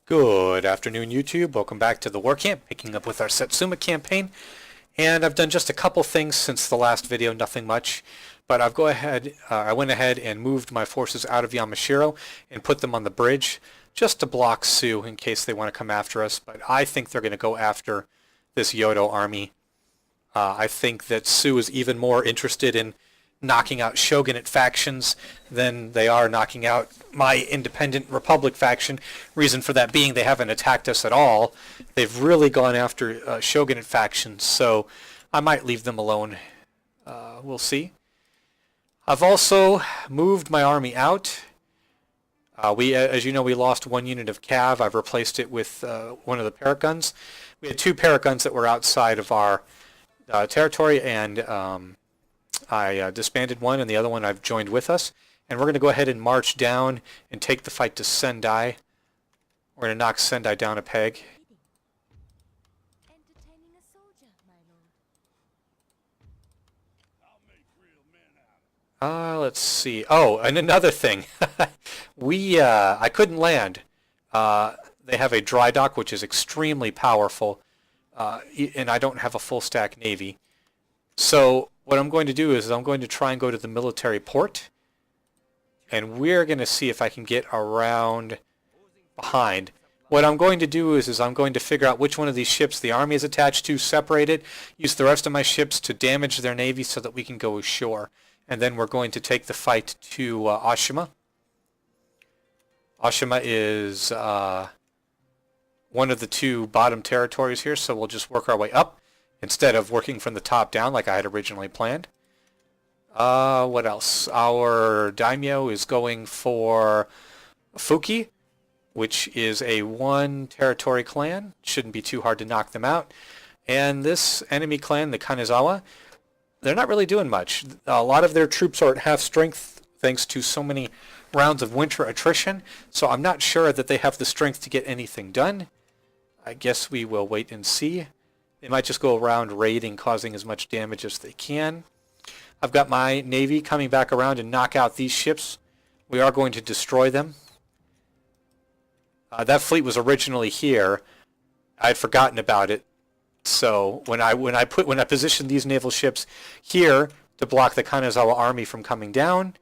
Good afternoon, YouTube. Welcome back to the War Camp, picking up with our Satsuma campaign. And I've done just a couple things since the last video, nothing much. But I went ahead and moved my forces out of Yamashiro and put them on the bridge just to block Sue in case they want to come after us. But I think they're going to go after this Yodo army. I think that Sue is even more interested in knocking out shogunate factions than they are knocking out my independent republic faction. Reason for that being they haven't attacked us at all. They've really gone after shogunate factions, so I might leave them alone. We'll see. I've also moved my army out. As you know, we lost one unit of cav. I've replaced it with one of the paraguns. We had two paraguns that were outside of our territory, and I disbanded one, and the other one I've joined with us. And we're going to go ahead and march down and take the fight to Sendai. We're going to knock Sendai down a peg. Entertaining a soldier, my lord. Let's see. Oh, and another thing. I couldn't land. They have a dry dock, which is extremely powerful, and I don't have a full stack navy. So what I'm going to do is I'm going to try and go to the military port, and we're going to see if I can get around behind. What I'm going to do is I'm going to figure out which one of these ships the army is attached to, separate it, use the rest of my ships to damage their navy so that we can go ashore. And then we're going to take the fight to Ashima. Ashima is one of the two bottom territories here, so we'll just work our way up instead of working from the top down like I had originally planned. What else? Our daimyo is going for Fuki, which is a one territory clan. Shouldn't be too hard to knock them out. And this enemy clan, the Kanazawa, they're not really doing much. A lot of their troops are at half strength thanks to so many rounds of winter attrition, so I'm not sure that they have the strength to get anything done. I guess we will wait and see. They might just go around raiding, causing as much damage as they can. I've got my navy coming back around to knock out these ships. We are going to destroy them. That fleet was originally here. I had forgotten about it. So when I positioned these naval ships here to block the Kanazawa army from coming down,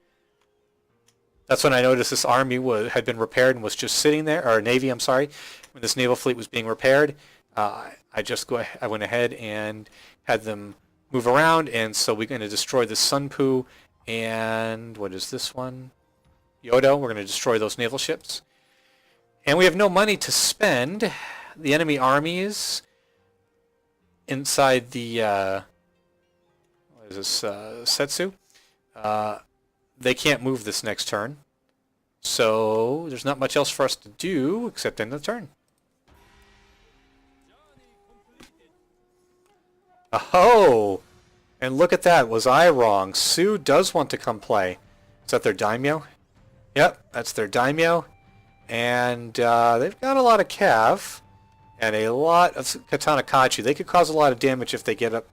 that's when I noticed this army had been repaired and was just sitting there, or navy, I'm sorry, when this naval fleet was being repaired. I went ahead and had them move around, and so we're going to destroy the Sunpu and what is this one? Yodo. We're going to destroy those naval ships. And we have no money to spend. The enemy armies inside the what is this, Setsu? They can't move this next turn. So there's not much else for us to do except end the turn. Oh! And look at that. Was I wrong? Sue does want to come play. Is that their daimyo? Yep, that's their daimyo. And they've got a lot of cav and a lot of katanakachi. They could cause a lot of damage if they get up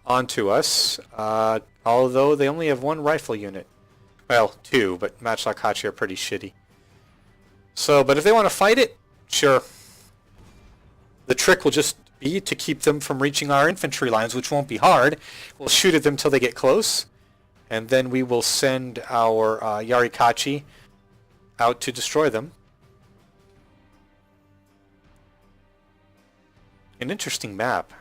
onto us, although they only have one rifle unit. Well, two, but matchlakachi are pretty shitty. So, but if they want to fight it, sure. The trick will just be to keep them from reaching our infantry lines, which won't be hard. We'll shoot at them till they get close, and then we will send our Yarikachi out to destroy them. An interesting map.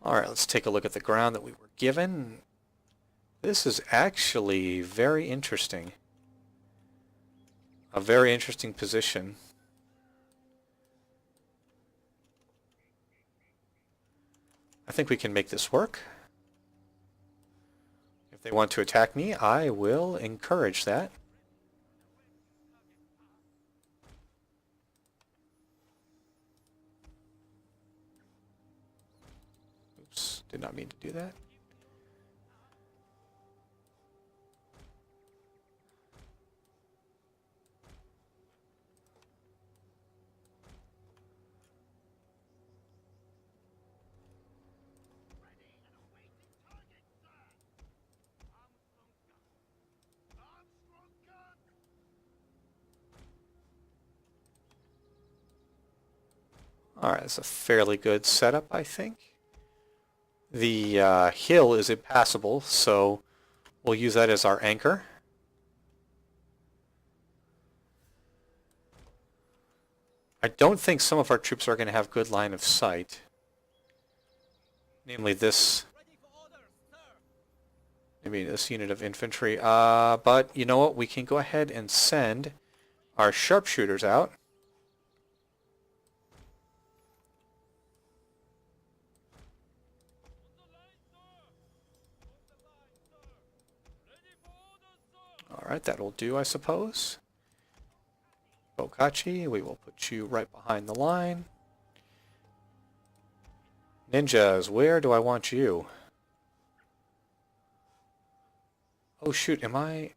Alright, let's take a look at the ground that we were given. This is actually very interesting. A very interesting position. I think we can make this work. If they want to attack me, I will encourage that. Oops, did not mean to do that. Alright, that's a fairly good setup, I think. The hill is impassable, so we'll use that as our anchor. I don't think some of our troops are going to have good line of sight. Namely this, maybe this unit of infantry. But you know what? We can go ahead and send our sharpshooters out. Alright, that'll do, I suppose. Bokachi, we will put you right behind the line. Ninjas, where do I want you? Oh shoot, am I...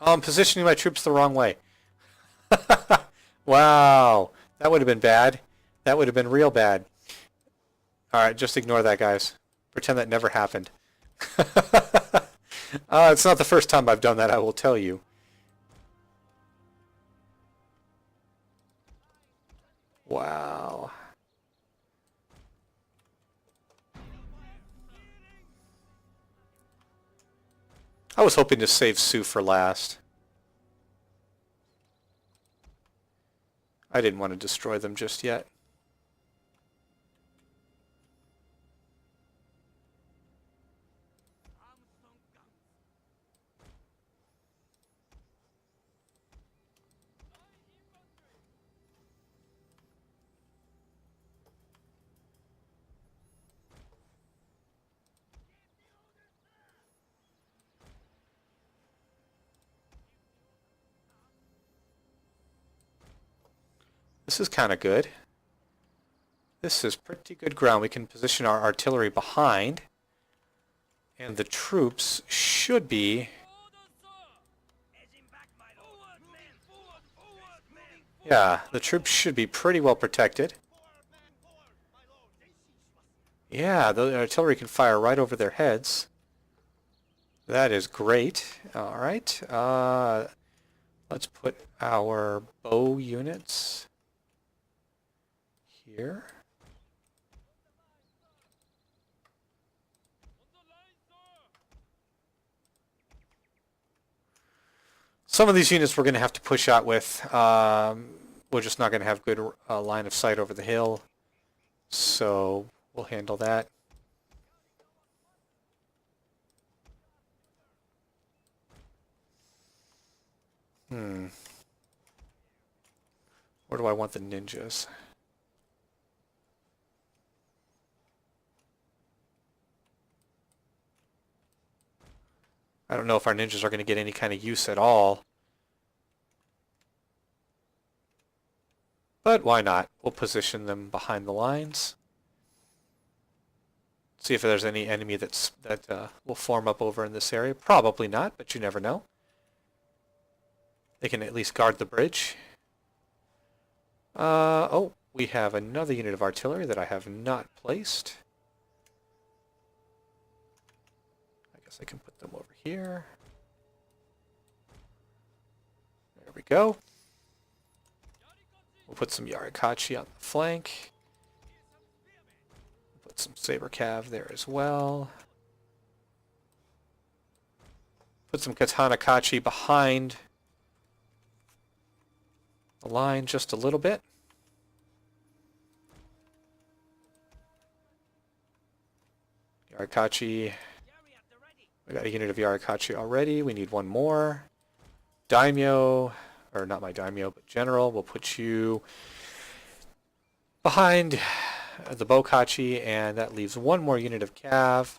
Oh, I'm positioning my troops the wrong way. Wow, that would have been bad. That would have been real bad. Alright, just ignore that, guys. Pretend that never happened. It's not the first time I've done that, I will tell you. Wow. I was hoping to save Sioux for last. I didn't want to destroy them just yet. This is kind of good. This is pretty good ground. We can position our artillery behind. And the troops should be... Yeah, the troops should be pretty well protected. Yeah, the artillery can fire right over their heads. That is great. Alright. Let's put our bow units here. Some of these units we're going to have to push out with. We're just not going to have good line of sight over the hill. So we'll handle that. Where do I want the ninjas? I don't know if our ninjas are going to get any kind of use at all. But why not? We'll position them behind the lines. See if there's any enemy that will form up over in this area. Probably not, but you never know. They can at least guard the bridge. Oh, we have another unit of artillery that I have not placed. I guess I can put them over here. There we go. We'll put some Yarikachi on the flank. Put some Saber Cav there as well. Put some Katana Kachi behind the line just a little bit. Yarikachi. We got a unit of Yarikachi already. We need one more. Daimyo, or not my Daimyo, but General. We'll put you behind the Bokachi, and that leaves one more unit of Cav.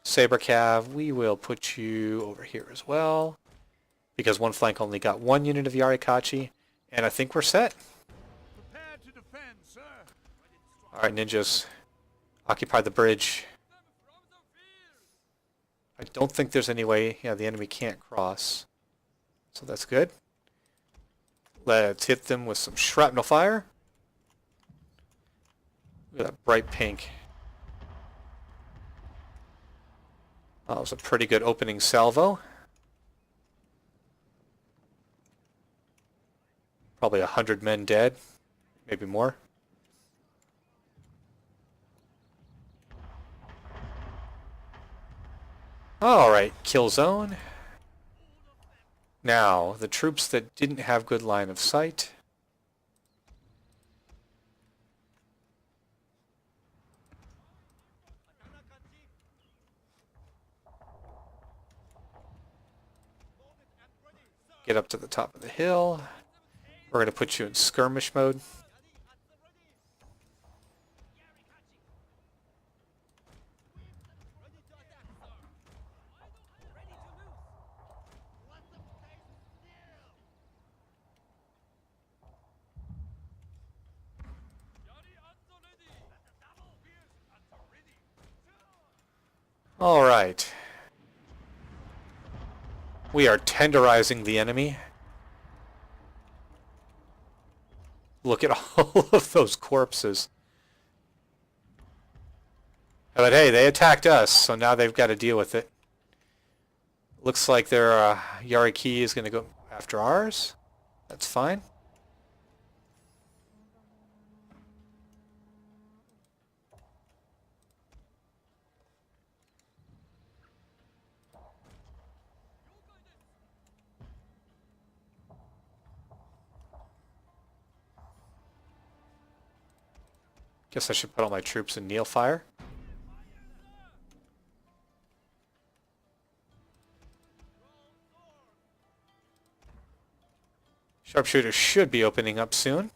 Saber Cav, we will put you over here as well, because one flank only got one unit of Yarikachi, and I think we're set. Alright, ninjas, occupy the bridge. I don't think there's any way, yeah, the enemy can't cross. So that's good. Let's hit them with some shrapnel fire. Look at that bright pink. Oh, that was a pretty good opening salvo. Probably 100 men dead, maybe more. Alright, kill zone. Now, the troops that didn't have good line of sight. Get up to the top of the hill. We're going to put you in skirmish mode. All right. We are tenderizing the enemy. Look at all of those corpses. But hey, they attacked us, so now they've got to deal with it. Looks like their Yariki is going to go after ours. That's fine. Guess I should put all my troops in kneel fire. Sharpshooter should be opening up soon.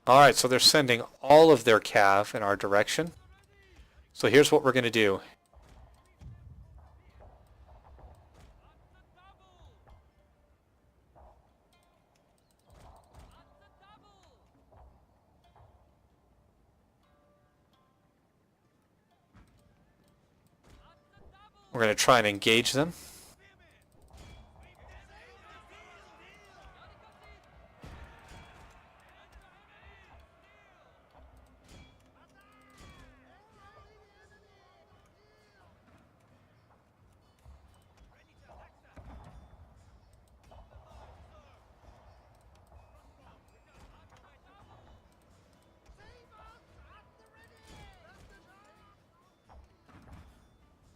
Alright, so they're sending all of their cav in our direction. So here's what we're going to do. We're going to try and engage them.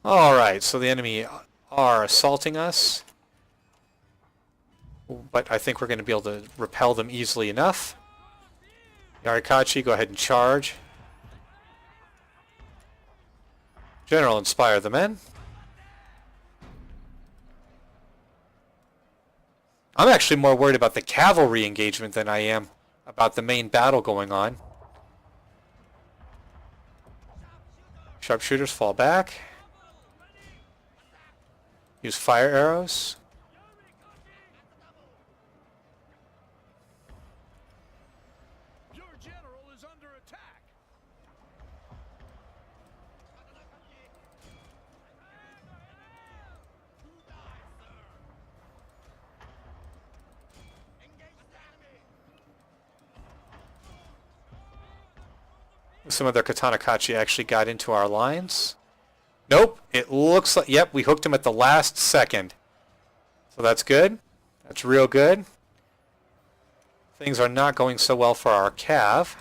Alright, so the enemy are assaulting us. But I think we're going to be able to repel them easily enough. Yarikachi, go ahead and charge. General, inspire the men. I'm actually more worried about the cavalry engagement than I am about the main battle going on. Sharpshooters fall back. Use fire arrows. Your general is under attack. Some of their Katanakachi actually got into our lines. Nope, it looks like, yep, we hooked him at the last second. So that's good. That's real good. Things are not going so well for our cav.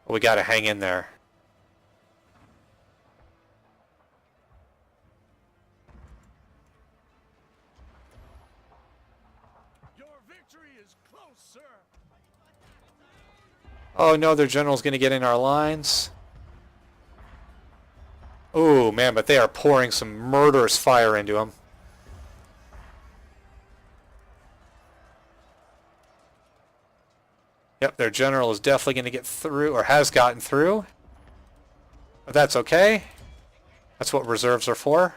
We got to hang in there. Oh no, their general's going to get in our lines. Oh man, but they are pouring some murderous fire into him. Yep, their general is definitely going to get through, or has gotten through. But that's okay. That's what reserves are for.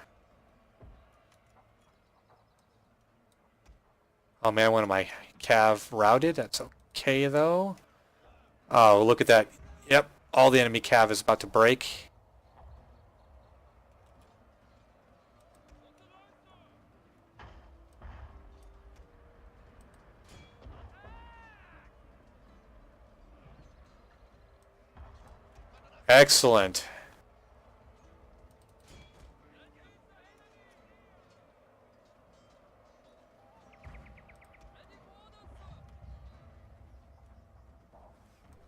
Oh man, one of my cav routed. That's okay though. Oh, look at that. Yep, all the enemy cav is about to break. Excellent.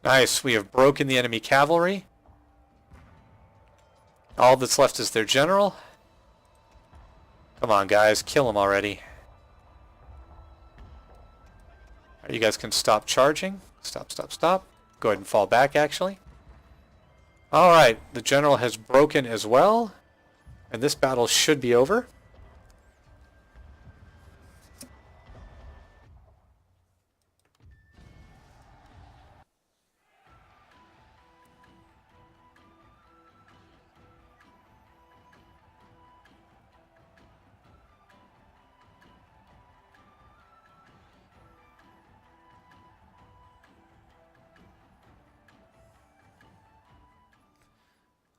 Nice, we have broken the enemy cavalry. All that's left is their general. Come on, guys, kill him already. Alright, you guys can stop charging. Stop, stop, stop. Go ahead and fall back, actually. Alright, the general has broken as well. And this battle should be over.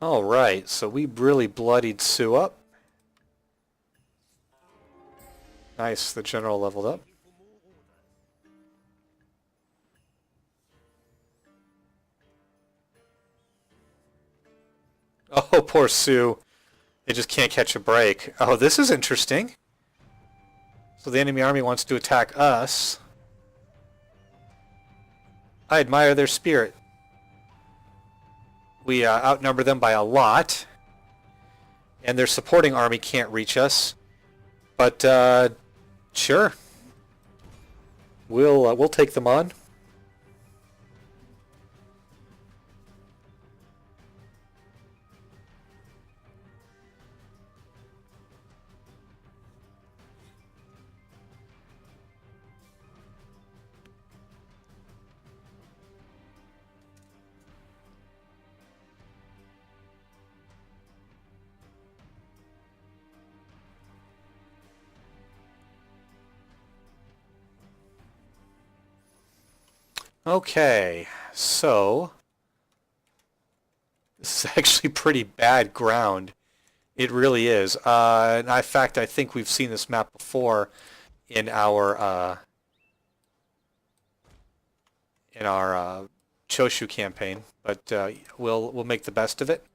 Alright, so we really bloodied Sue up. Nice, the general leveled up. Oh, poor Sue. They just can't catch a break. Oh, this is interesting. So the enemy army wants to attack us. I admire their spirit. We outnumber them by a lot. And their supporting army can't reach us. But, sure. We'll take them on. Okay, so this is actually pretty bad ground. It really is. In fact, I think we've seen this map before in our Choshu campaign, but we'll make the best of it.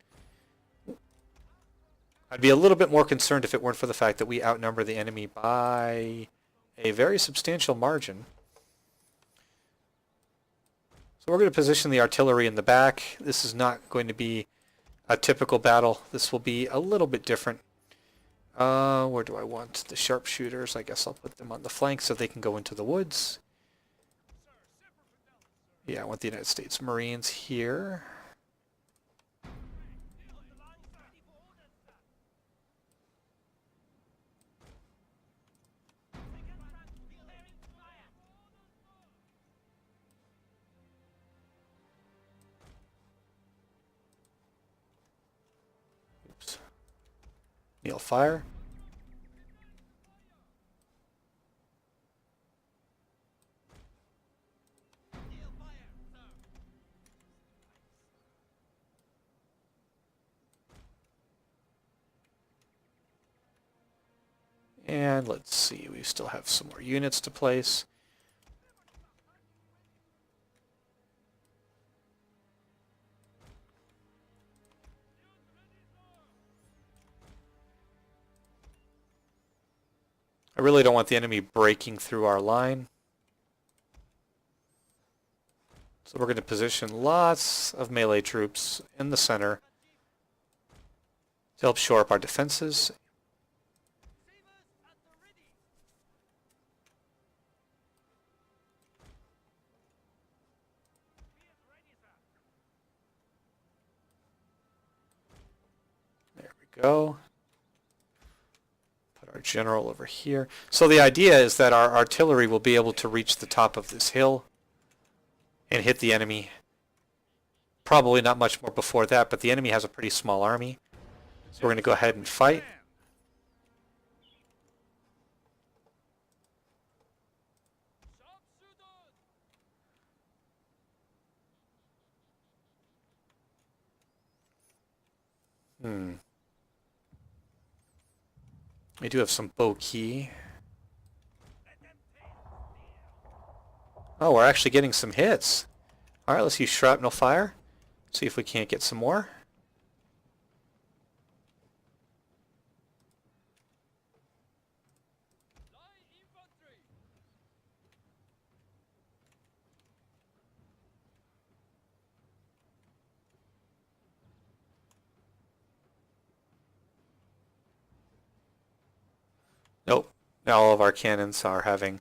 I'd be a little bit more concerned if it weren't for the fact that we outnumber the enemy by a very substantial margin. So we're going to position the artillery in the back. This is not going to be a typical battle. This will be a little bit different. Where do I want the sharpshooters? I guess I'll put them on the flank so they can go into the woods. Yeah, I want the United States Marines here. Kneel fire. And let's see, we still have some more units to place. I really don't want the enemy breaking through our line. So we're going to position lots of melee troops in the center to help shore up our defenses. There we go. Our general over here. So the idea is that our artillery will be able to reach the top of this hill and hit the enemy. Probably not much more before that, but the enemy has a pretty small army. So we're going to go ahead and fight. We do have some bow key. Oh, we're actually getting some hits. Alright, let's use shrapnel fire. See if we can't get some more. Nope. Now all of our cannons are having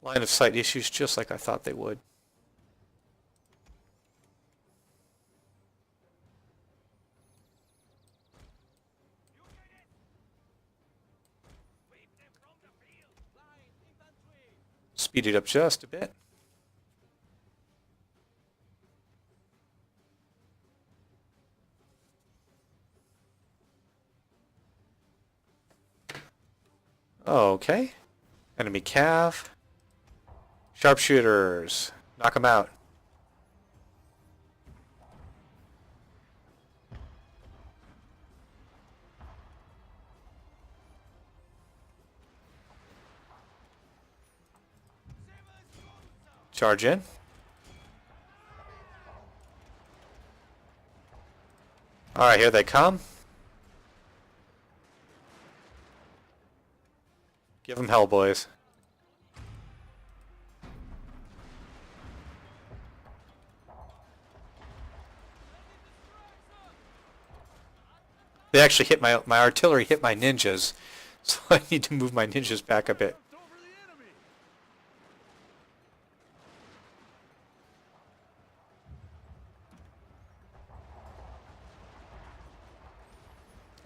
line of sight issues just like I thought they would. Speed it up just a bit. Okay. Enemy cav. Sharpshooters. Knock them out. Charge in. Alright, here they come. Give them hell, boys. They actually hit my artillery hit my ninjas, so I need to move my ninjas back a bit. Over the enemy.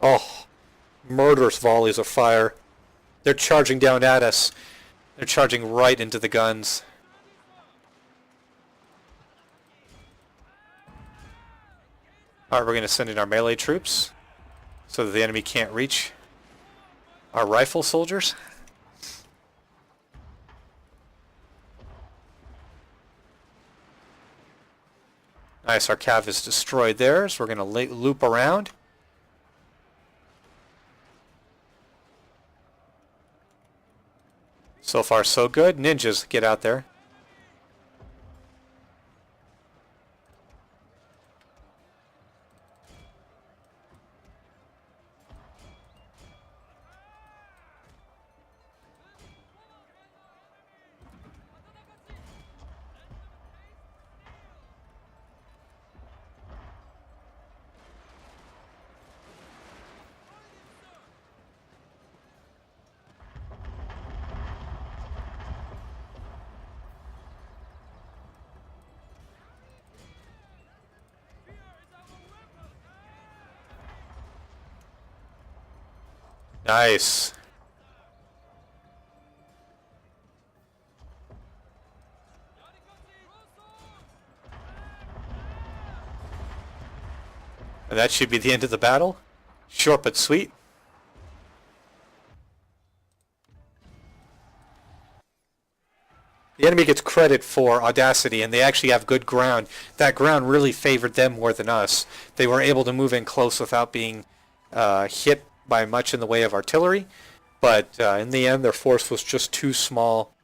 Oh, murderous volleys of fire. They're charging down at us. They're charging right into the guns. Alright, we're going to send in our melee troops so that the enemy can't reach our rifle soldiers. Nice, our cav has destroyed theirs. We're going to loop around. So far, so good. Ninjas, get out there. Nice. And that should be the end of the battle. Short but sweet. The enemy gets credit for audacity, and they actually have good ground. That ground really favored them more than us. They were able to move in close without being hit by much in the way of artillery, but in the end their force was just too small.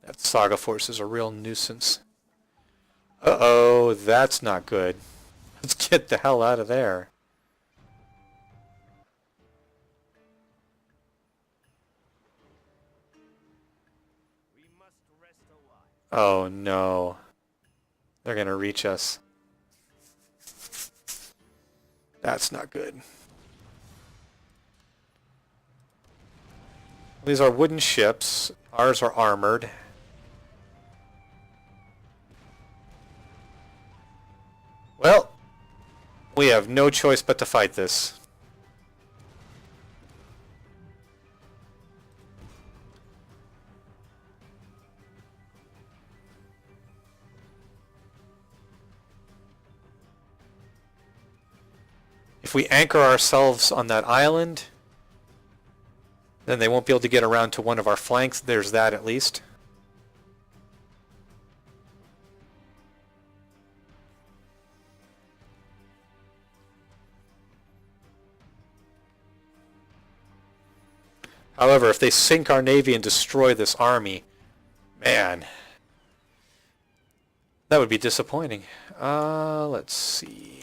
That Saga force is a real nuisance. Uh-oh, that's not good. Let's get the hell out of there. Oh no. They're gonna reach us. That's not good. These are wooden ships. Ours are armored. Well, we have no choice but to fight this. If we anchor ourselves on that island, then they won't be able to get around to one of our flanks. There's that at least. However, if they sink our navy and destroy this army, man, that would be disappointing. Let's see.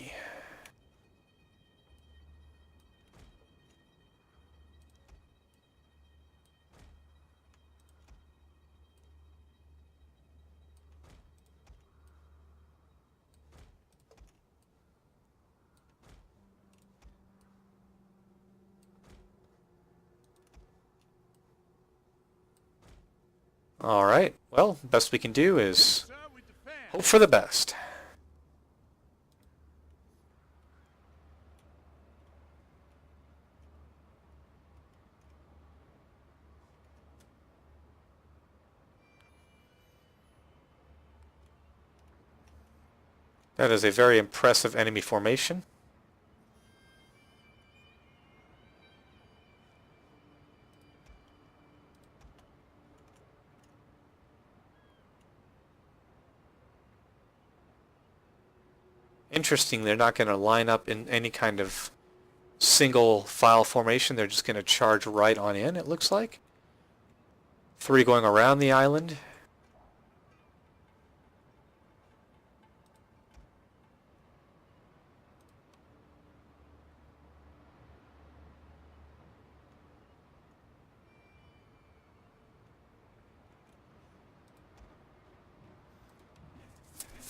Alright, well, best we can do is Sir, we defend. hope for the best. That is a very impressive enemy formation. Interesting, they're not going to line up in any kind of single file formation. They're just going to charge right on in, it looks like. 3 going around the island.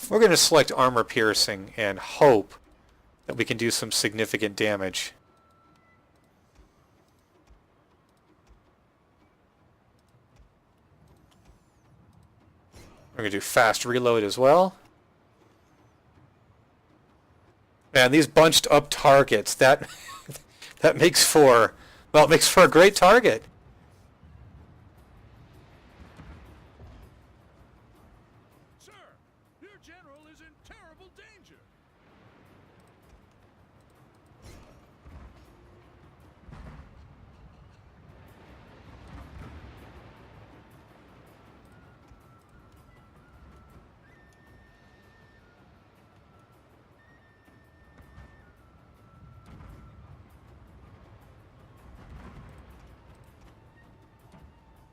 We're going to select armor piercing and hope that we can do some significant damage. We're going to do fast reload as well. Man, these bunched up targets, that that makes for, well, it makes for a great target. Sir, your general is in terrible danger.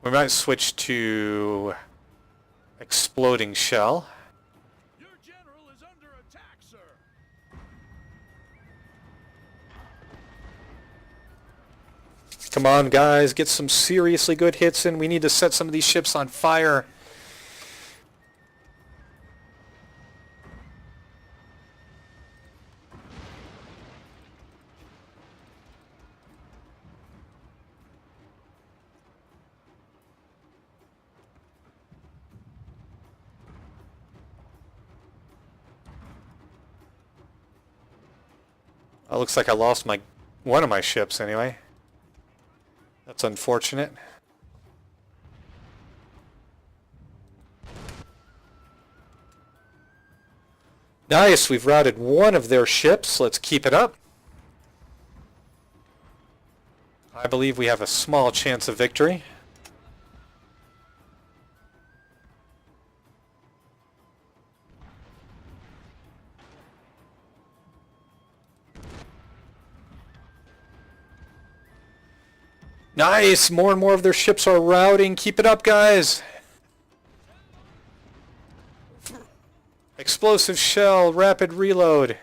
We might switch to exploding shell. Your general is under attack, sir. Come on, guys, get some seriously good hits in. We need to set some of these ships on fire. Oh, looks like I lost one of my ships anyway. That's unfortunate. Nice, we've routed one of their ships. Let's keep it up. I believe we have a small chance of victory. Nice! More and more of their ships are routing. Keep it up, guys! Explosive shell, rapid reload.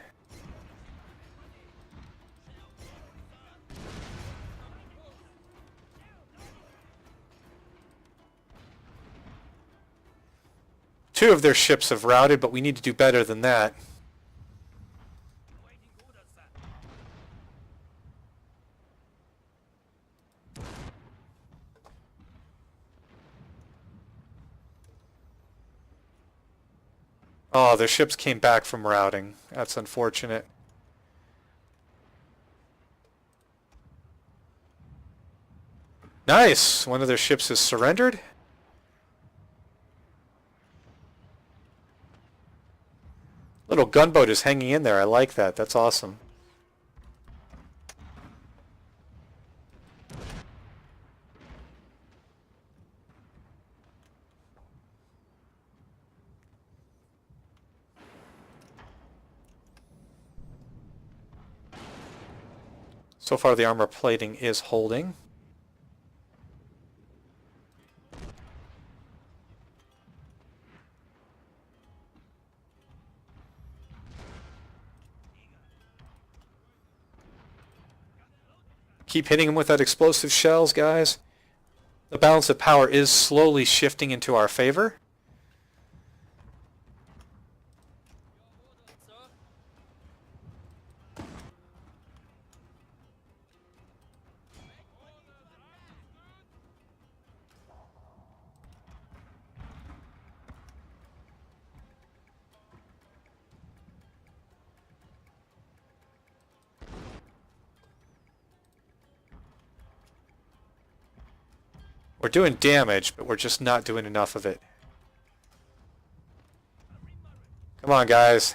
Two of their ships have routed, but we need to do better than that. Oh, their ships came back from routing. That's unfortunate. Nice! One of their ships has surrendered. Little gunboat is hanging in there. I like that. That's awesome. So far the armor plating is holding. Keep hitting them with that explosive shells, guys. The balance of power is slowly shifting into our favor. We're doing damage, but we're just not doing enough of it. Come on, guys.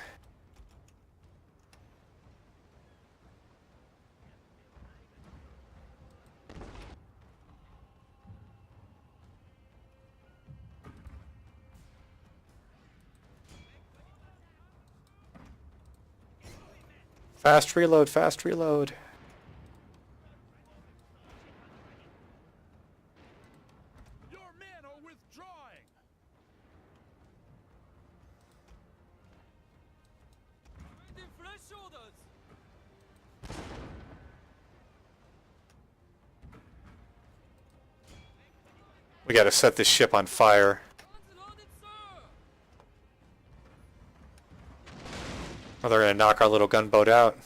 Fast reload, fast reload. Your men are withdrawing. We gotta set this ship on fire. Or they're gonna knock our little gunboat out.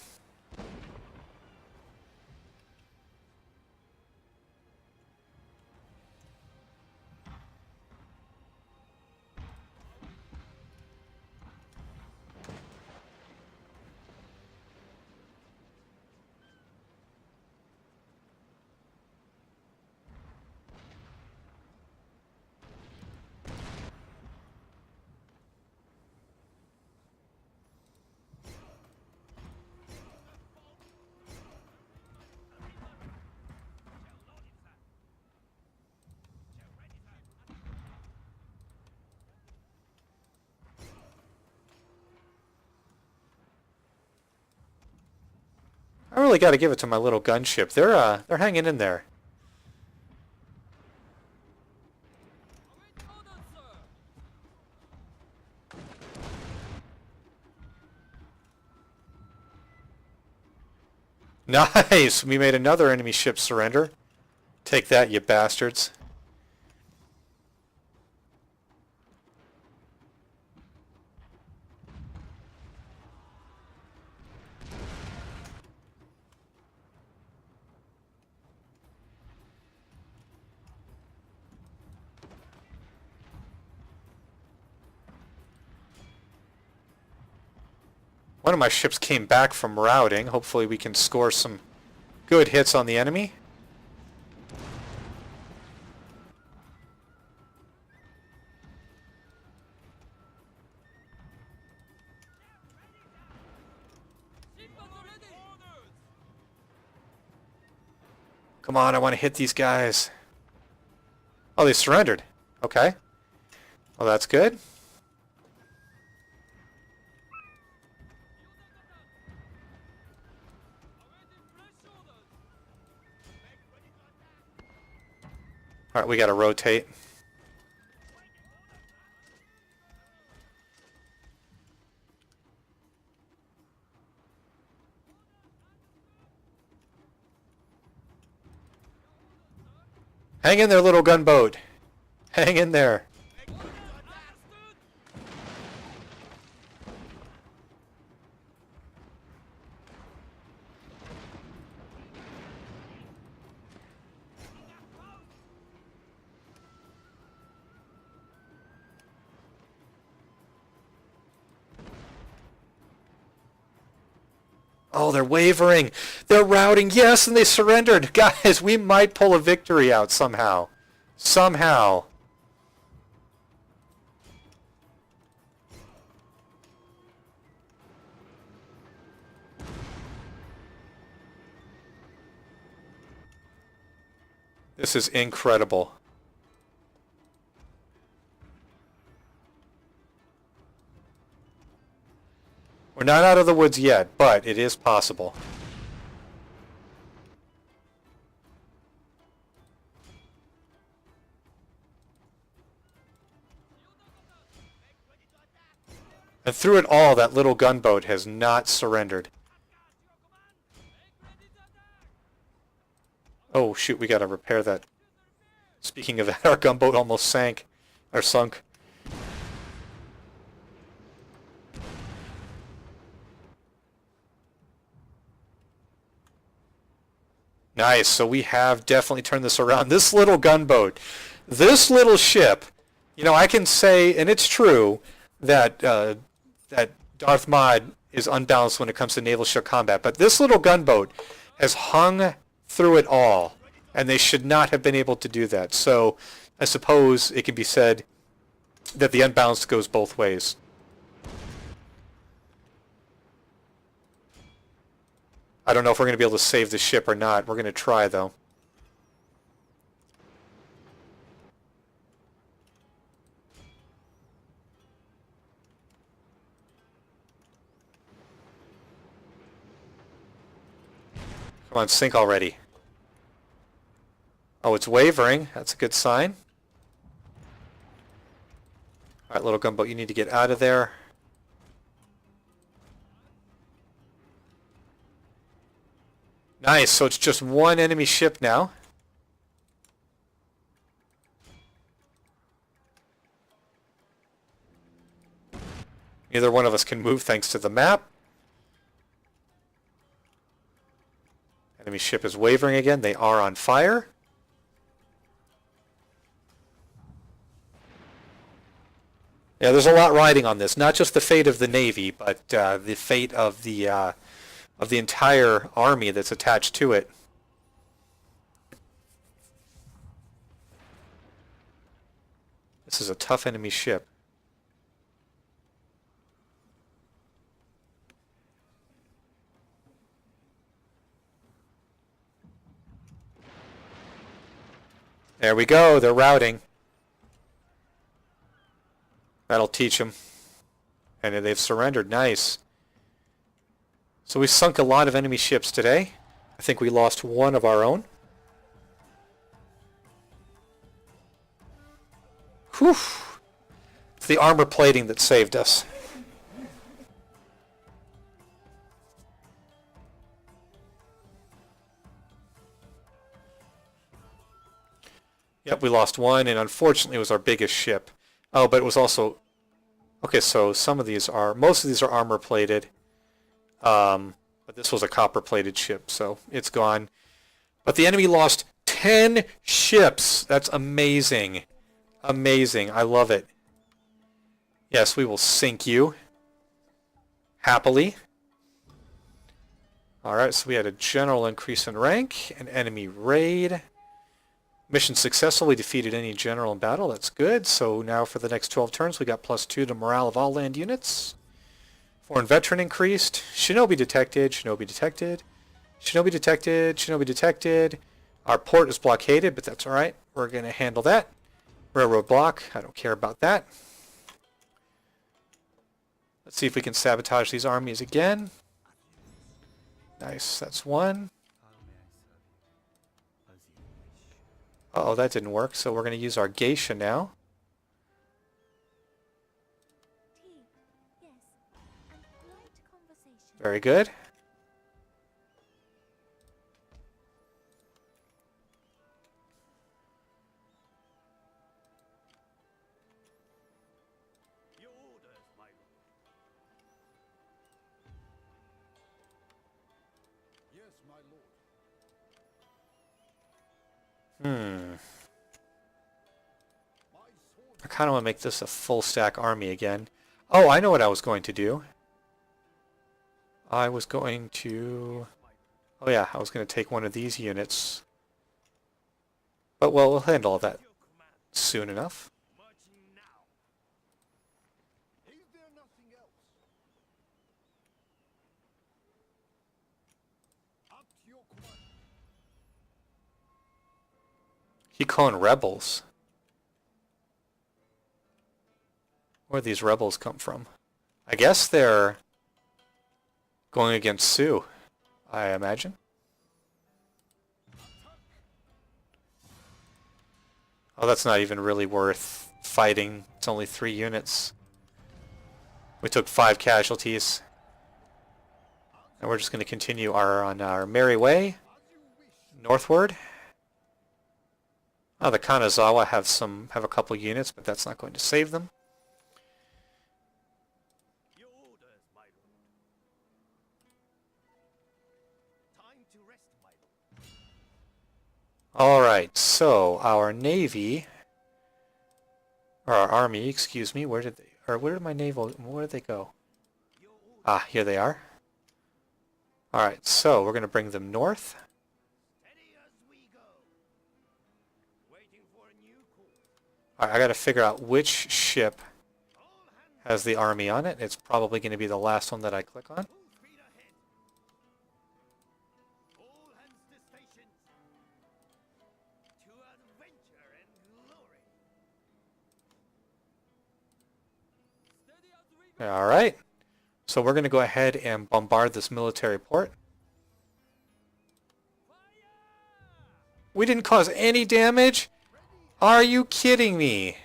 I really got to give it to my little gunship. They're hanging in there. Nice! We made another enemy ship surrender. Take that, you bastards. One of my ships came back from routing. Hopefully we can score some good hits on the enemy. Come on, I want to hit these guys. Oh, they surrendered. Okay. Well, that's good. Alright, we gotta rotate. Hang in there, little gunboat. Hang in there. Oh, they're wavering. They're routing. Yes, and they surrendered. Guys, we might pull a victory out somehow. Somehow. This is incredible. We're not out of the woods yet, but it is possible. And through it all, that little gunboat has not surrendered. Oh shoot, we gotta repair that. Speaking of that, our gunboat almost sank. Or sunk. Nice, so we have definitely turned this around. This little gunboat, this little ship, you know, I can say, and it's true, that that Darth Maud is unbalanced when it comes to naval ship combat, but this little gunboat has hung through it all, and they should not have been able to do that. So I suppose it can be said that the unbalanced goes both ways. I don't know if we're going to be able to save the ship or not. We're going to try, though. Come on, sink already. Oh, it's wavering. That's a good sign. Alright, little gunboat, you need to get out of there. Nice, so it's just one enemy ship now. Neither one of us can move thanks to the map. Enemy ship is wavering again. They are on fire. Yeah, there's a lot riding on this. Not just the fate of the Navy, but the fate of the entire army that's attached to it. This is a tough enemy ship. There we go, they're routing. That'll teach them. And they've surrendered, nice. So we sunk a lot of enemy ships today. I think we lost one of our own. Whew. It's the armor plating that saved us. Yep, we lost one, and unfortunately it was our biggest ship. Oh, but it was also... Okay, so some of these are... Most of these are armor plated. But this was a copper-plated ship, so it's gone. But the enemy lost 10 ships. That's amazing. Amazing. I love it. Yes, we will sink you. Happily. Alright, so we had a general increase in rank. An enemy raid. Mission successful. We defeated any general in battle. That's good. So now for the next 12 turns, we got +2 to morale of all land units. Foreign veteran increased. Shinobi detected. Shinobi detected. Shinobi detected. Shinobi detected. Our port is blockaded, but that's alright. We're going to handle that. Railroad block. I don't care about that. Let's see if we can sabotage these armies again. Nice. That's one. Uh-oh, that didn't work. So we're going to use our geisha now. Very good. Your orders, my lord. Yes, my lord. I kind of want to make this a full stack army again. Oh, I know what I was going to do. I was going to... Oh yeah, I was going to take one of these units. But well, we'll handle all that soon enough. Marching now. Is there nothing else? Up to your command. He calling rebels. Where these rebels come from? I guess they're going against Sioux, I imagine. Oh, that's not even really worth fighting. It's only 3 units. We took 5 casualties. And we're just going to continue on our merry way northward. The Kanazawa have a couple units, but that's not going to save them. Your orders, my lord. Time to rest, my lord. All right, so our navy, or our army, excuse me, where did my naval, where did they go? Ah, here they are. All right, so we're going to bring them north. Steady as we go. Waiting for a new course. All right, I got to figure out which ship All hands has the army on it. It's probably going to be the last one that I click on. full speed ahead. All hands to stations. To adventure and glory. Steady as we go. All right, so we're going to go ahead and bombard this military port. We didn't cause any damage? Are you kidding me?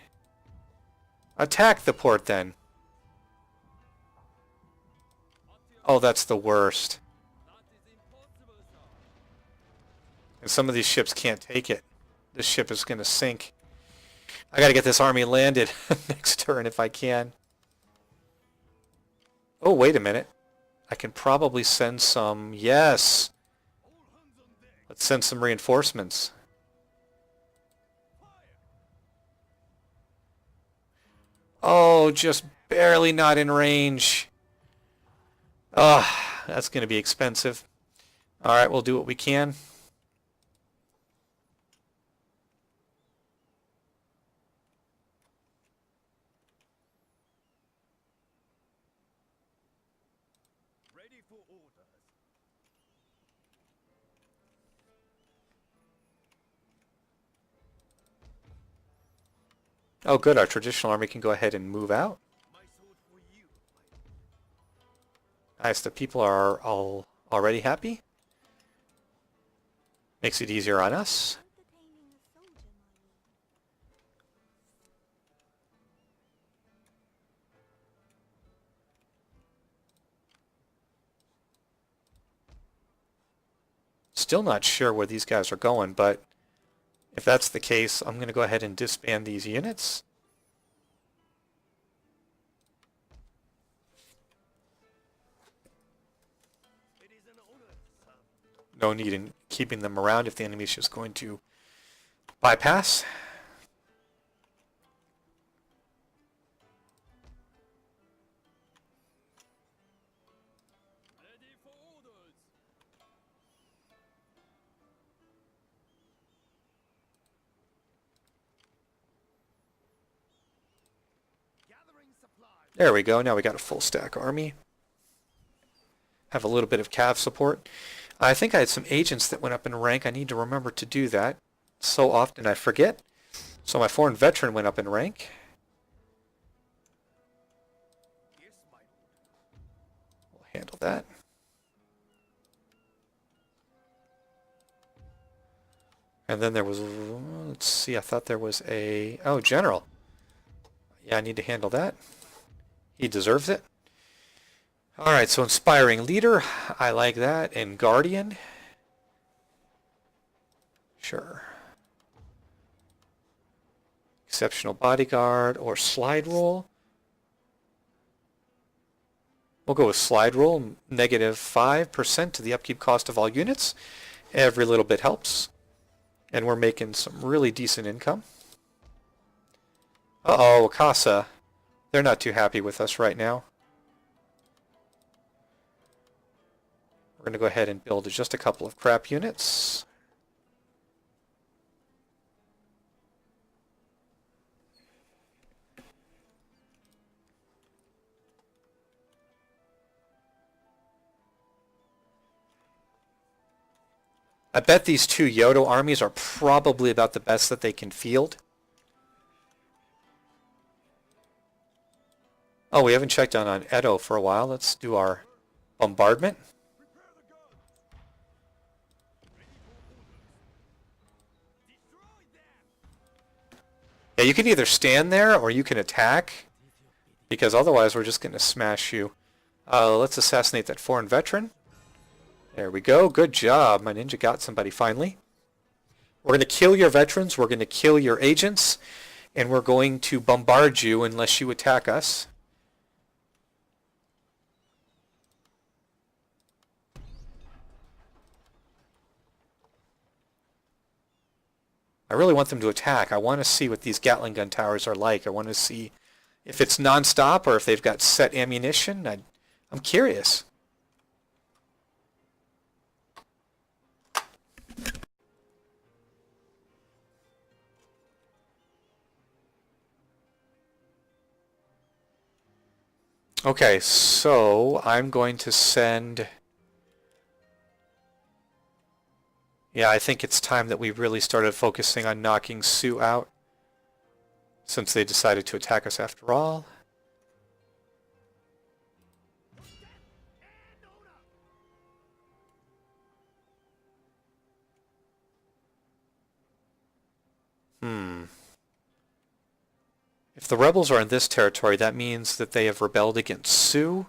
Attack the port then. Oh, that's the worst. And some of these ships can't take it. This ship is going to sink. I got to get this army landed next turn if I can. Oh, wait a minute. I can probably send some... Yes! Let's send some reinforcements. Oh, just barely not in range. Ugh, that's going to be expensive. Alright, we'll do what we can. Ready for orders. Oh good, our traditional army can go ahead and move out. My sword for you. Nice, the people are all already happy. Makes it easier on us. Entertaining a soldier, my lord. Still not sure where these guys are going, but if that's the case, I'm going to go ahead and disband these units. It is an honor, sir. No need in keeping them around if the enemy is just going to bypass. Ready for orders. Gathering supplies. There we go. Now we got a full stack army. Have a little bit of cav support. I think I had some agents that went up in rank. I need to remember to do that. So often I forget. So my foreign veteran went up in rank. Yes, my lord. We'll handle that. And then there was, let's see, I thought there was a, oh, general. Yeah, I need to handle that. He deserves it. All right, so inspiring leader, I like that, and guardian. Sure. Exceptional bodyguard or slide rule. We'll go with slide rule, negative 5% to the upkeep cost of all units. Every little bit helps. And we're making some really decent income. Uh-oh, Akasa. They're not too happy with us right now. We're going to go ahead and build just a couple of crap units. I bet these two Yodo armies are probably about the best that they can field. Oh, we haven't checked on Edo for a while. Let's do our bombardment. Prepare the guns. Ready for orders. Destroy them. Yeah, you can either stand there or you can attack, because otherwise we're just going to smash you. Let's assassinate that foreign veteran. There we go. Good job. My ninja got somebody finally. We're going to kill your veterans, we're going to kill your agents, and we're going to bombard you unless you attack us. I really want them to attack. I want to see what these Gatling gun towers are like. I want to see if it's non-stop or if they've got set ammunition. I'm curious. Okay, so I'm going to send... Yeah, I think it's time that we really started focusing on knocking Sioux out, since they decided to attack us after all. If the rebels are in this territory, that means that they have rebelled against Sioux.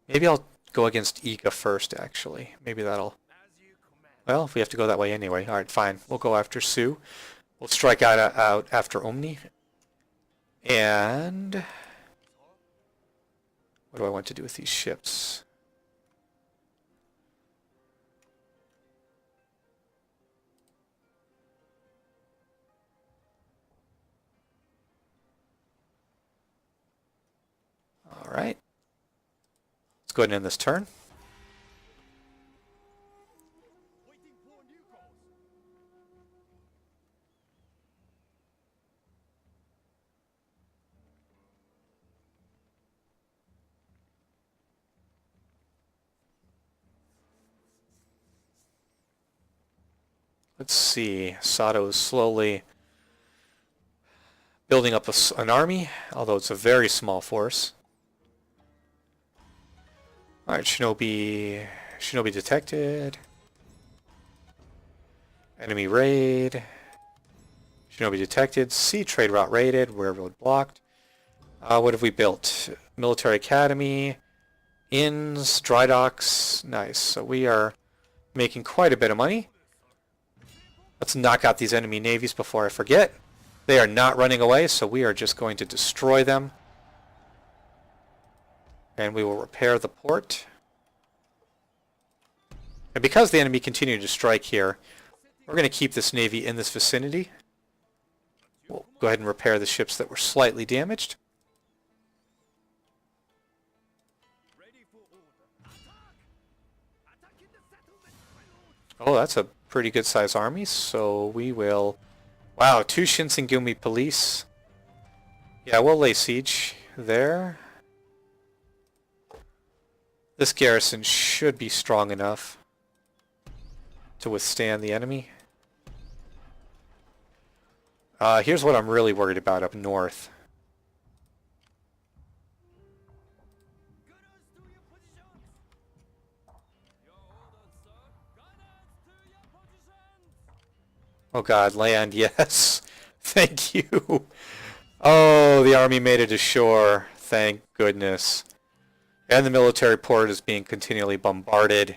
Maybe I'll go against Iga first, actually. Maybe that'll... Well, if we have to go that way anyway. Alright, fine. We'll go after Sioux. We'll strike out after Omni. And... what do I want to do with these ships? Alright. Let's go ahead and end this turn. Let's see. Sato is slowly building up an army, although it's a very small force. Alright, Shinobi detected. Enemy raid. Shinobi detected. Sea trade route raided. Railroad blocked. What have we built? Military academy. Inns. Dry docks. Nice. So we are making quite a bit of money. Let's knock out these enemy navies before I forget. They are not running away, so we are just going to destroy them. And we will repair the port. And because the enemy continued to strike here, we're going to keep this navy in this vicinity. We'll go ahead and repair the ships that were slightly damaged. Oh, that's a pretty good size army, so we will... Wow, 2 Shinsengumi police. Yeah, we'll lay siege there. This garrison should be strong enough to withstand the enemy. Here's what I'm really worried about up north. Oh god, land, yes. Thank you. Oh, the army made it ashore. Thank goodness. And the military port is being continually bombarded.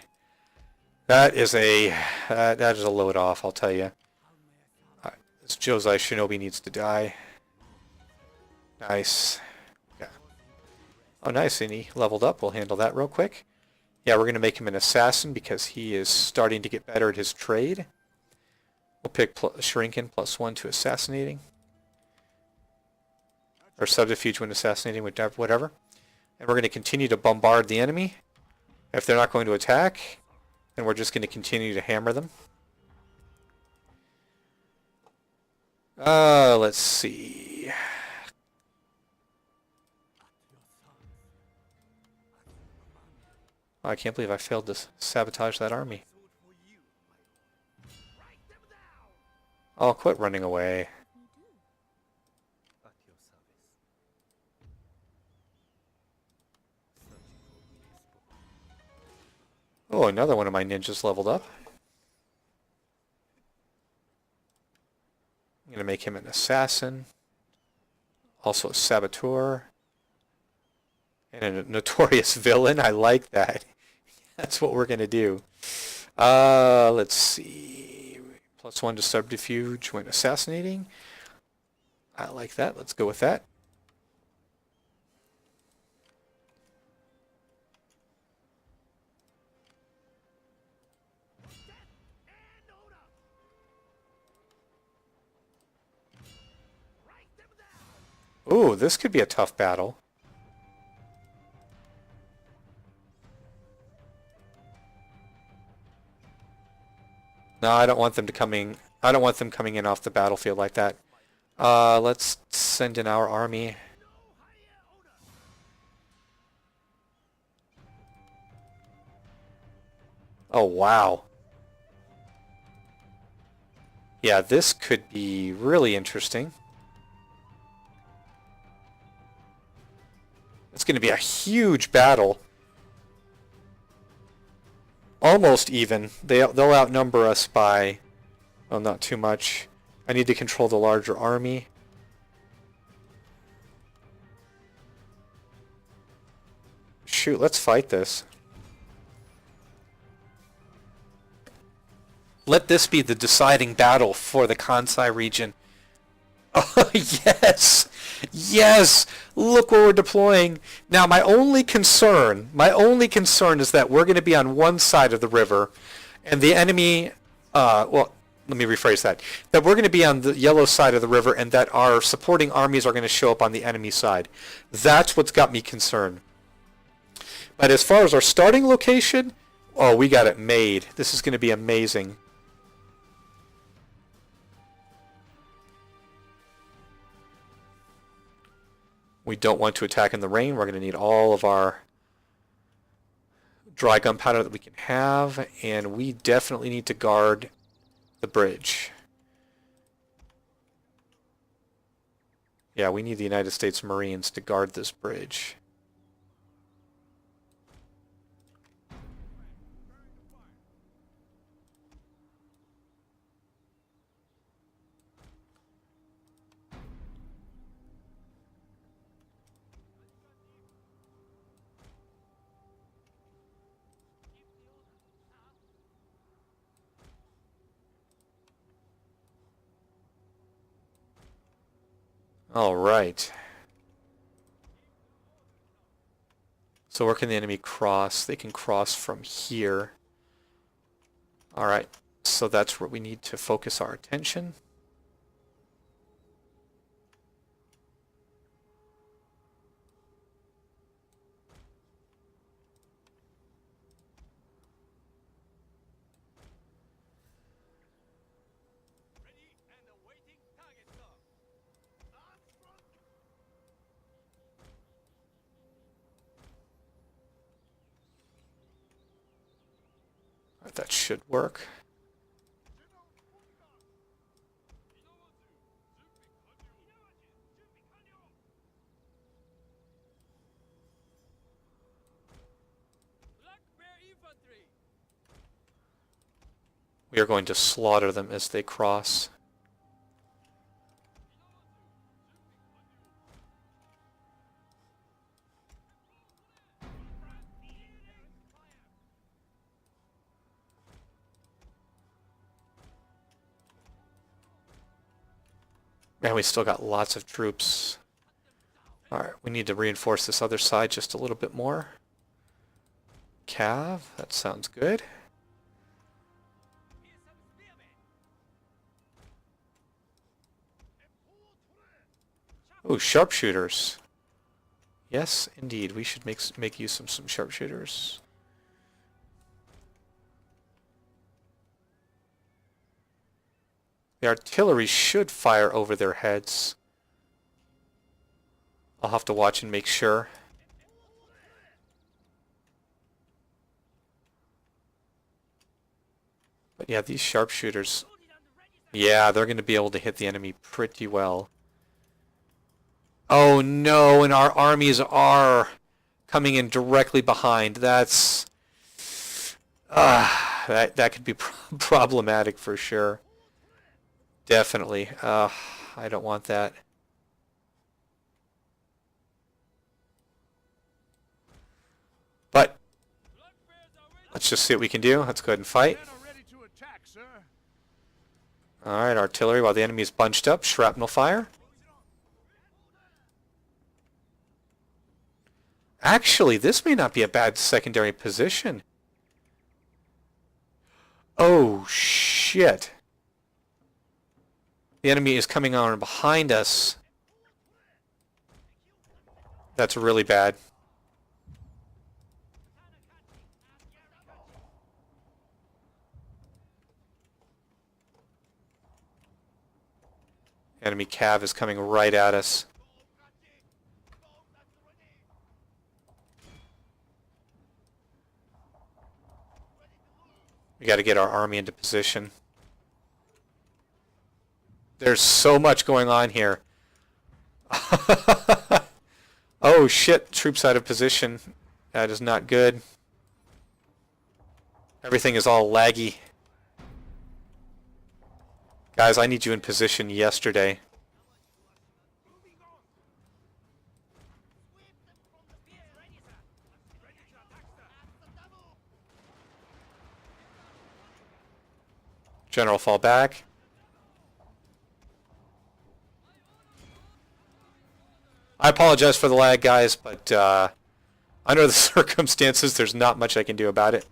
That is a load off, I'll tell you. This Jozai Shinobi needs to die. Nice. Yeah. Oh, nice, and he leveled up. We'll handle that real quick. Yeah, we're going to make him an assassin because he is starting to get better at his trade. We'll pick Shrinking +1 to assassinating. Or subterfuge when assassinating, whatever. And we're going to continue to bombard the enemy. If they're not going to attack, then we're just going to continue to hammer them. Let's see. Oh, I can't believe I failed to sabotage that army. Oh, quit running away. Oh, another one of my ninjas leveled up. I'm going to make him an assassin. Also a saboteur. And a notorious villain. I like that. That's what we're going to do. Let's see. +1 to subterfuge when assassinating. I like that. Let's go with that. And order. Write them down. Ooh, this could be a tough battle. No, I don't want them coming in off the battlefield like that. Let's send in our army. Oh, wow. Yeah, this could be really interesting. It's going to be a huge battle. Almost even. They'll outnumber us by, well, not too much. I need to control the larger army. Shoot, let's fight this. Let this be the deciding battle for the Kansai region. Oh, yes! Yes! Look where we're deploying. Now, my only concern is that we're going to be on one side of the river, and the enemy, well, let me rephrase that. That we're going to be on the yellow side of the river, and that our supporting armies are going to show up on the enemy side. That's what's got me concerned. But as far as our starting location, oh, we got it made. This is going to be amazing. We don't want to attack in the rain. We're going to need all of our dry gunpowder that we can have, and we definitely need to guard the bridge. Yeah, we need the United States Marines to guard this bridge. All right. So where can the enemy cross? They can cross from here. All right. So that's where we need to focus our attention. Ready and awaiting target, sir. All right, that should work. Black Bear Infantry. We are going to slaughter them as they cross. Man, we still got lots of troops. Alright, we need to reinforce this other side just a little bit more. Cav, that sounds good. Here's some spearmen. Ooh, sharpshooters. Yes, indeed, we should make use of some sharpshooters. The artillery should fire over their heads. I'll have to watch and make sure. But yeah, these sharpshooters, yeah, they're going to be able to hit the enemy pretty well. Oh no, and our armies are coming in directly behind. That's... that could be problematic for sure. Definitely. I don't want that. But Let's just see what we can do. Let's go ahead and fight. Men are ready to attack, sir. Alright, artillery while the enemy's bunched up. Shrapnel fire. Actually, this may not be a bad secondary position. Oh, shit. The enemy is coming on behind us. That's really bad. Enemy cav is coming right at us. We got to get our army into position. There's so much going on here. Oh shit, troops out of position. That is not good. Everything is all laggy. Guys, I need you in position yesterday. General, fall back. I apologize for the lag, guys, but under the circumstances, there's not much I can do about it.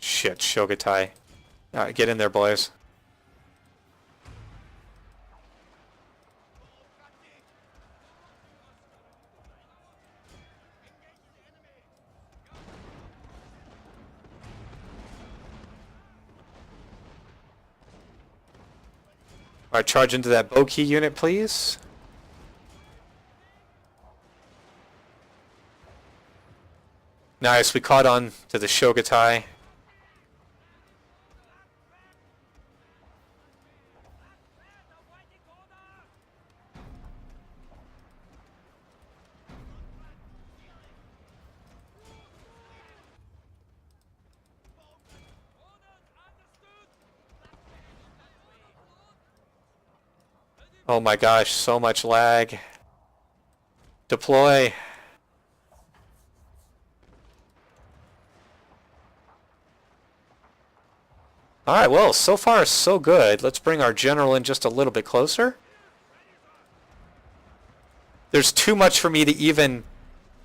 Shit, Shogatai. Alright, get in there, boys. Alright, charge into that bow key unit, please. Nice, we caught on to the Shogatai. Oh my gosh, so much lag. Deploy. Alright, well, so far so good. Let's bring our general in just a little bit closer. There's too much for me to even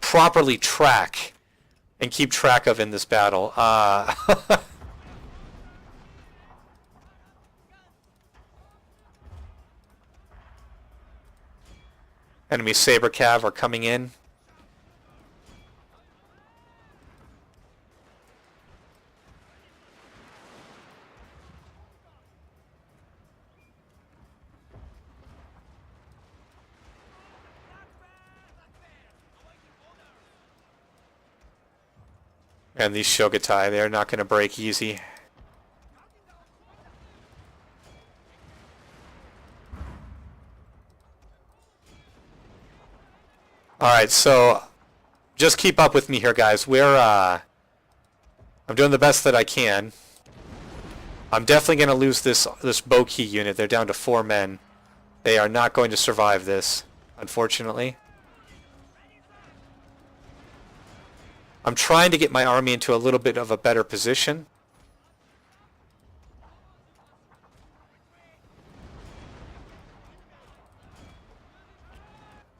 properly track and keep track of in this battle. Enemy Saber Cav are coming in. And these Shogatai, they're not going to break easy. Alright, so just keep up with me here, guys. I'm doing the best that I can. I'm definitely going to lose this bow key unit. They're down to 4 men. They are not going to survive this, unfortunately. I'm trying to get my army into a little bit of a better position.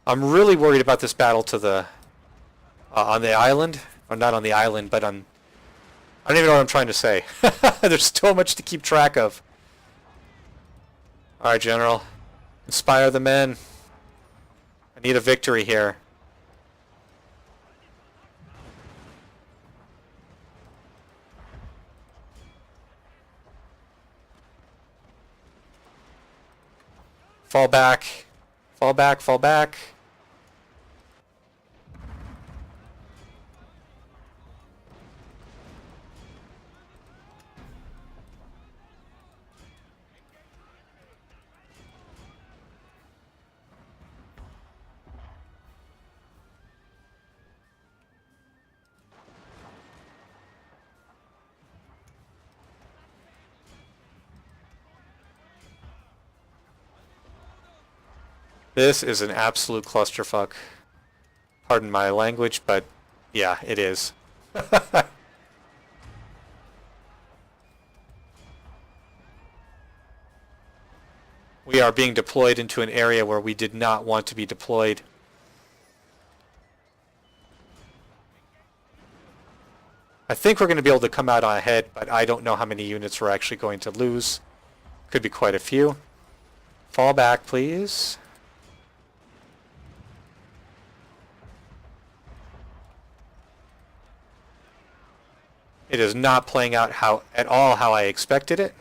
I'm really worried about this battle to the on the island, or not on the island, but on. I don't even know what I'm trying to say. There's so much to keep track of. All right, General, inspire the men. I need a victory here. Fall back, fall back, fall back. This is an absolute clusterfuck. Pardon my language, but yeah, it is. We are being deployed into an area where we did not want to be deployed. I think we're going to be able to come out ahead, but I don't know how many units we're actually going to lose. Could be quite a few. Fall back, please. It is not playing out at all how I expected it.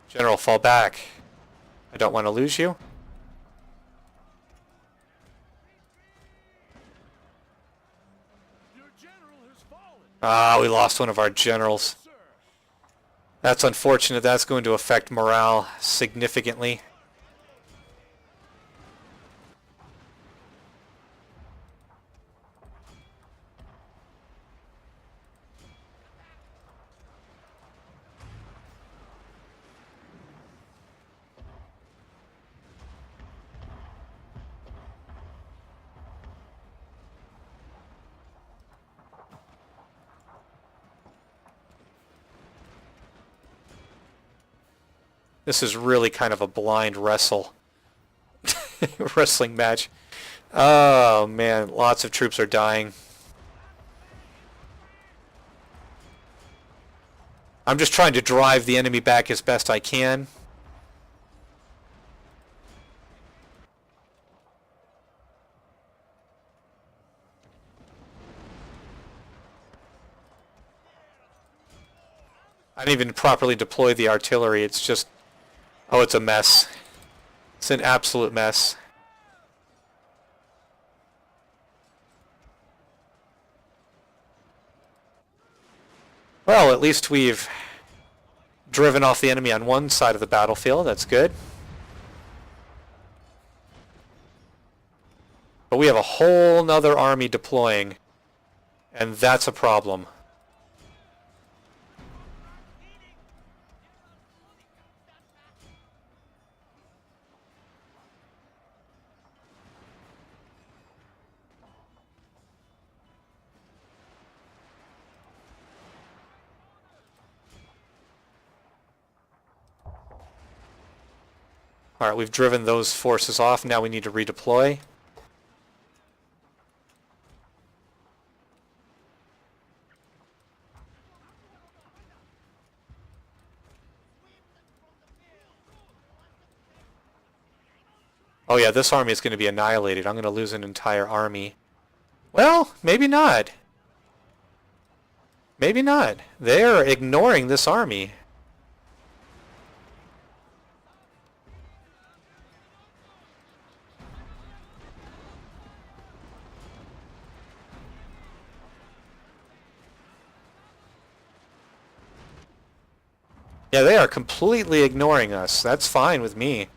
General, fall back. I don't want to lose you. Your general has fallen. Ah, we lost one of our generals. Sir. That's unfortunate. That's going to affect morale significantly. This is really kind of a blind wrestle. Wrestling match. Oh man, lots of troops are dying. I'm just trying to drive the enemy back as best I can. I didn't even properly deploy the artillery. It's just... oh, it's a mess. It's an absolute mess. Well, at least we've driven off the enemy on one side of the battlefield. That's good. But we have a whole nother army deploying, and that's a problem. Alright, we've driven those forces off. Now we need to redeploy. Oh yeah, this army is going to be annihilated. I'm going to lose an entire army. Well, maybe not. Maybe not. They're ignoring this army. Yeah, they are completely ignoring us. That's fine with me.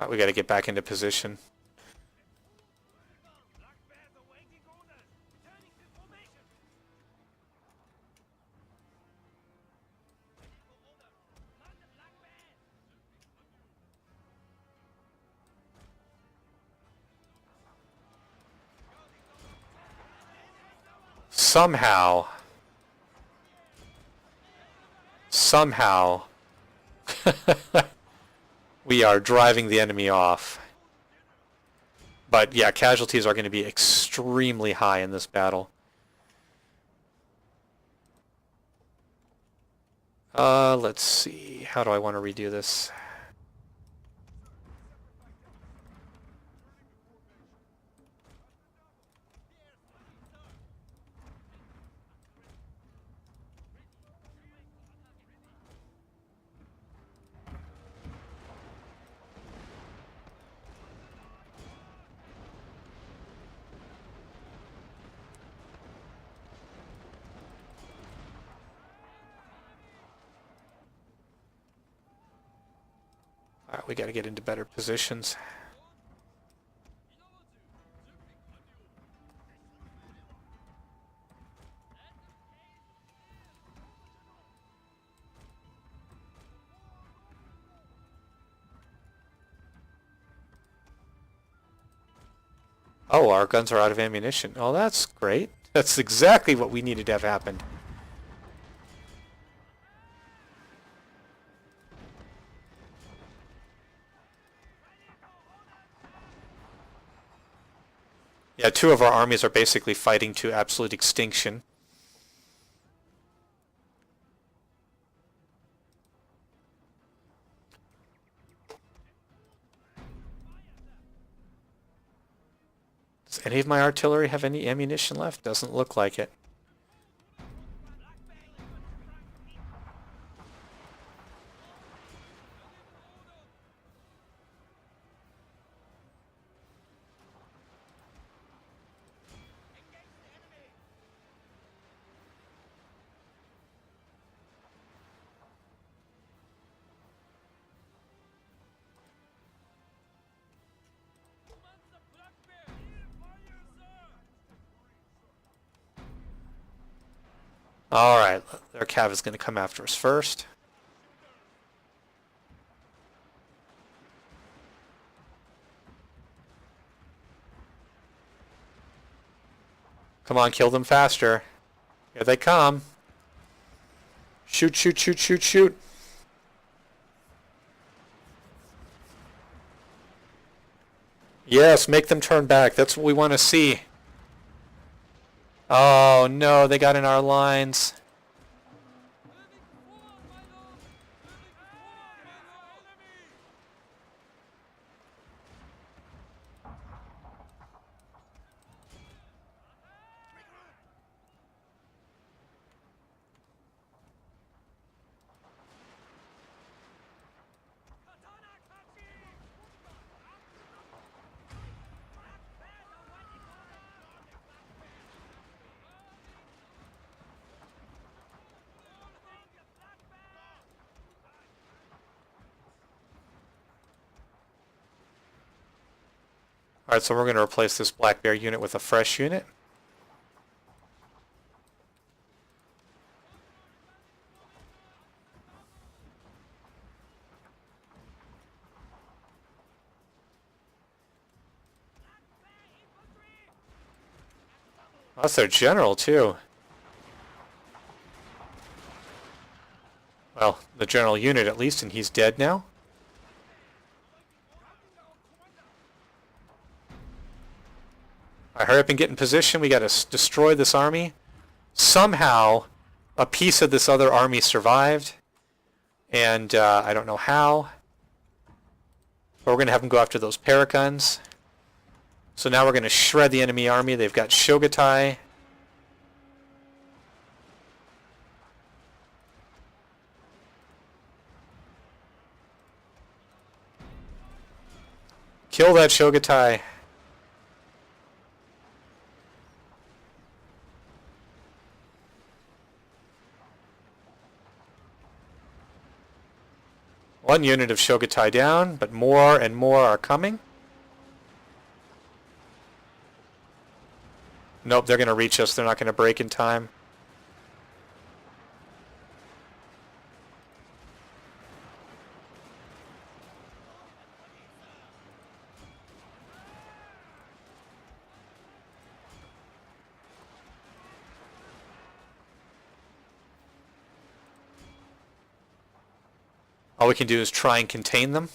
Alright, we got to get back into position. Black bears awaiting orders. Turning to formation. Ready for order. Command the black bears. Somehow, we are driving the enemy off. But yeah, casualties are going to be extremely high in this battle. Let's see. How do I want to redo this? Alright, we gotta get into better positions. Oh, our guns are out of ammunition. Oh, that's great. That's exactly what we needed to have happened. Yeah, two of our armies are basically fighting to absolute extinction. Does any of my artillery have any ammunition left? Doesn't look like it. Alright, their cav is going to come after us first. Come on, kill them faster. Here they come. Shoot, shoot, shoot, shoot, shoot. Yes, make them turn back. That's what we want to see. Oh no, they got in our lines. Alright, so we're going to replace this Black Bear unit with a fresh unit. That's their general, too. Well, the general unit at least, and he's dead now. Alright, hurry up and get in position. We gotta destroy this army. Somehow, a piece of this other army survived. And I don't know how. But we're gonna have them go after those paraguns. So now we're gonna shred the enemy army. They've got Shogatai. Kill that Shogatai. One unit of Shogatai down, but more and more are coming. Nope, they're going to reach us. They're not going to break in time. All we can do is try and contain them.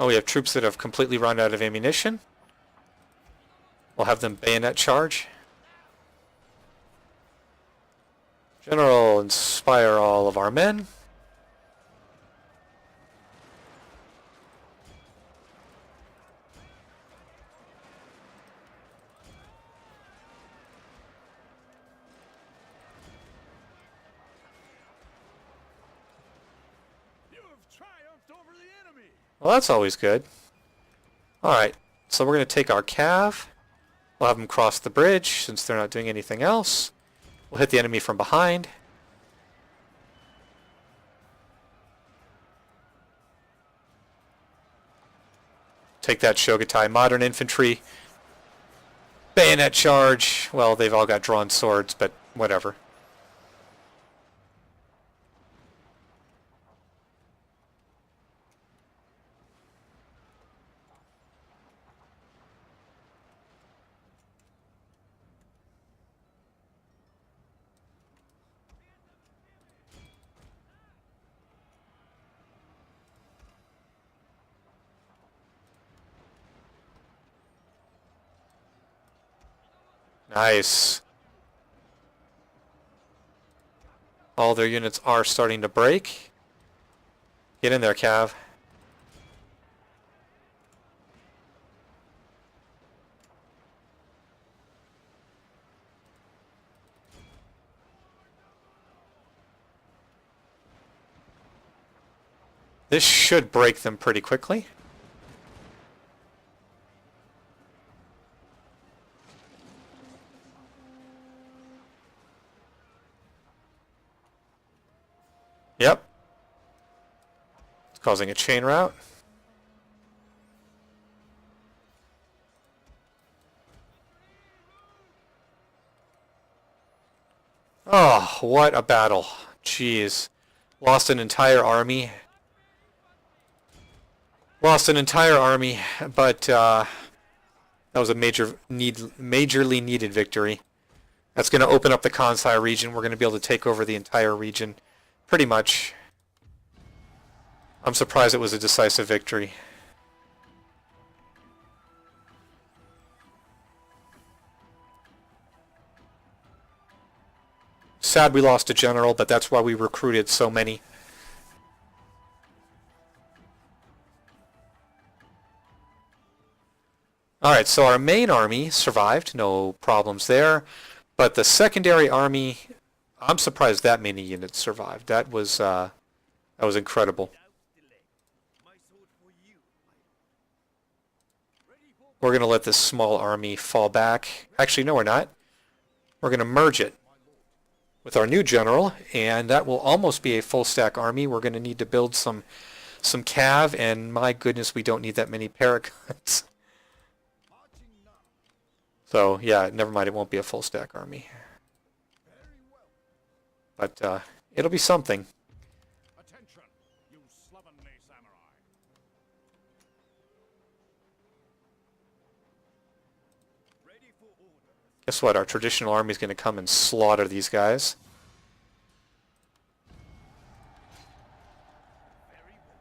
Oh, we have troops that have completely run out of ammunition. We'll have them bayonet charge. General, inspire all of our men. Well, that's always good. Alright, so we're going to take our cav. We'll have them cross the bridge since they're not doing anything else. We'll hit the enemy from behind. Take that, Shogatai. Modern infantry. Bayonet charge. Well, they've all got drawn swords, but whatever. Nice. All their units are starting to break. Get in there, Cav. This should break them pretty quickly. Yep. It's causing a chain rout. Oh, what a battle. Jeez. Lost an entire army. Lost an entire army, but that was a majorly needed victory. That's going to open up the Kansai region. We're going to be able to take over the entire region. Pretty much. I'm surprised it was a decisive victory. Sad we lost a general, but that's why we recruited so many. Alright, so our main army survived, no problems there. But the secondary army, I'm surprised that many units survived. That was incredible. We're going to let this small army fall back. Actually, no, we're not. We're going to merge it with our new general, and that will almost be a full stack army. We're going to need to build some cav, and my goodness, we don't need that many paragons. So, yeah, never mind, it won't be a full stack army. But it'll be something. Attention, you slovenly samurai. Ready for order. Guess what? Our traditional army is going to come and slaughter these guys. Very well.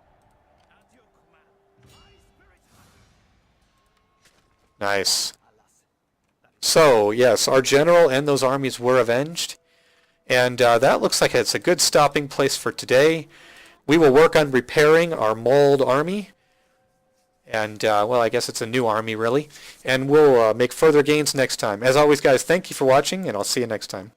At your command. My spirit hunter. Nice. So, yes, our general and those armies were avenged. And that looks like it's a good stopping place for today. We will work on repairing our mauled army. And, well, I guess it's a new army, really. And we'll make further gains next time. As always, guys, thank you for watching, and I'll see you next time.